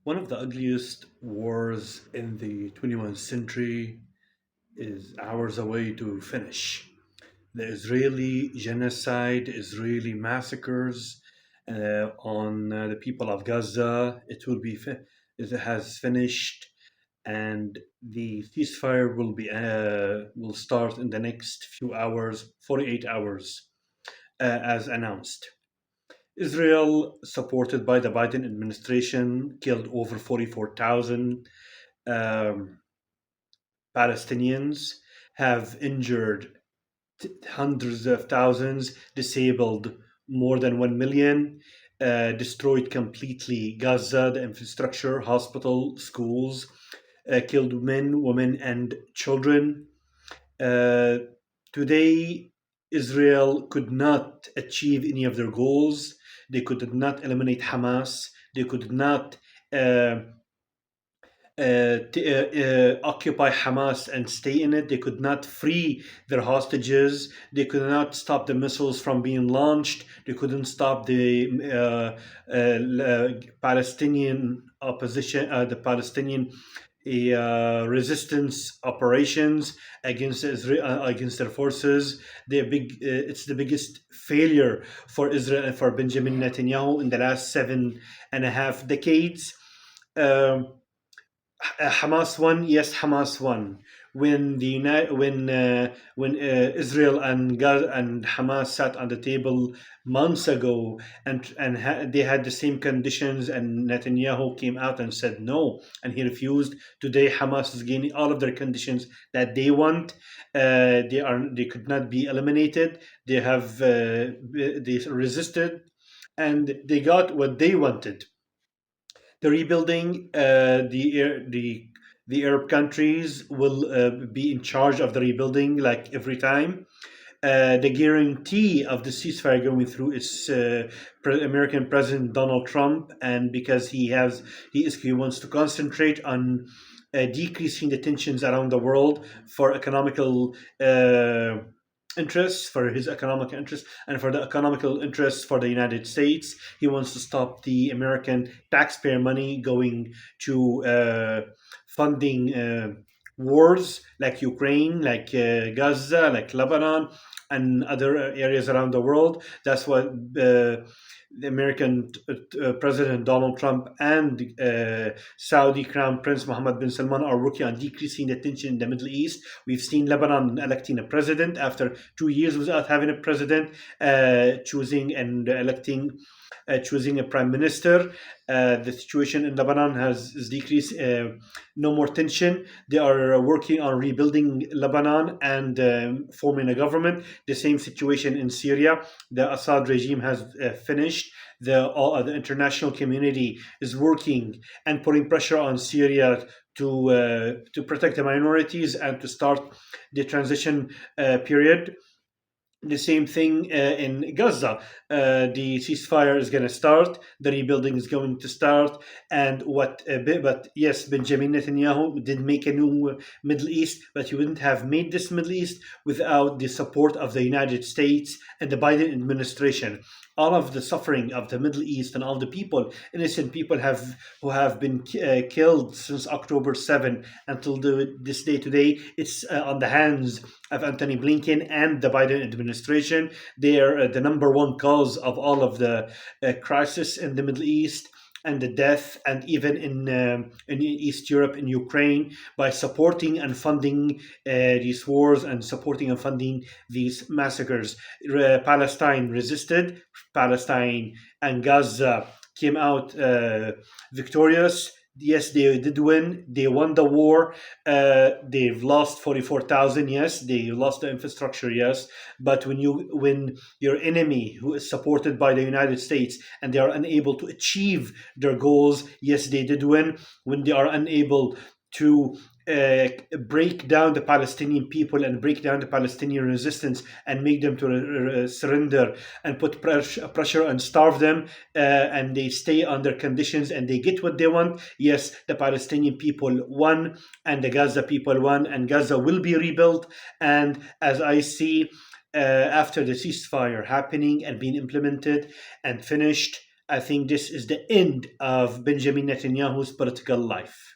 One of the ugliest wars in the 21st century is hours away to finish. The Israeli genocide, Israeli massacres on the people of Gaza, it has finished, and the ceasefire will start in the next few hours, 48 hours, as announced. Israel, supported by the Biden administration, killed over 44,000 um, Palestinians, have injured hundreds of thousands, disabled more than 1 million, destroyed completely Gaza, the infrastructure, hospital, schools, killed men, women, and children. Uh, Today, Israel could not achieve any of their goals. They could not eliminate Hamas. They could not uh, occupy Hamas and stay in it. They could not free their hostages. They could not stop the missiles from being launched. They couldn't stop the Palestinian opposition, the Palestinian resistance operations against Israel, against their forces. It's the biggest failure for Israel and for Benjamin Netanyahu in the last 7.5 decades. Um, Hamas won. Yes, Hamas won. When the when Israel and Hamas sat on the table months ago, they had the same conditions, and Netanyahu came out and said no, and he refused. Today, Hamas is gaining all of their conditions that they want. They could not be eliminated. They resisted, and they got what they wanted. The rebuilding, the Arab countries will be in charge of the rebuilding, like every time. The guarantee of the ceasefire going through is American President Donald Trump, and because he wants to concentrate on decreasing the tensions around the world for economical interests, for his economic interests, and for the economical interests for the United States. He wants to stop the American taxpayer money going to funding wars like Ukraine, like Gaza, like Lebanon, and other areas around the world. That's what the American President Donald Trump and Saudi Crown Prince Mohammed bin Salman are working on decreasing the tension in the Middle East. We've seen Lebanon electing a president after 2 years without having a president, choosing and electing. Choosing a prime minister. The situation in Lebanon has decreased. No more tension. They are working on rebuilding Lebanon and forming a government. The same situation in Syria. The Assad regime has finished. The international community is working and putting pressure on Syria to protect the minorities and to start the transition period. The same thing in Gaza. The ceasefire is going to start. The rebuilding is going to start. And but yes, Benjamin Netanyahu did make a new Middle East, but he wouldn't have made this Middle East without the support of the United States and the Biden administration. All of the suffering of the Middle East and all the people, innocent people, who have been killed since October 7 until this day today, it's on the hands of Anthony Blinken and the Biden administration. They are the number one cause of all of the crisis in the Middle East and the death, and even in East Europe, in Ukraine, by supporting and funding these wars and supporting and funding these massacres. Palestine resisted. Palestine and Gaza came out victorious. Yes, they did win. They won the war. They've lost 44,000. Yes, they lost the infrastructure. Yes, but when your enemy, who is supported by the United States, and they are unable to achieve their goals, yes, they did win. When they are unable to break down the Palestinian people and break down the Palestinian resistance and make them to surrender and put pressure and starve them, and they stay under conditions and they get what they want. Yes, the Palestinian people won and the Gaza people won, and Gaza will be rebuilt. And as I see, after the ceasefire happening and being implemented and finished, I think this is the end of Benjamin Netanyahu's political life.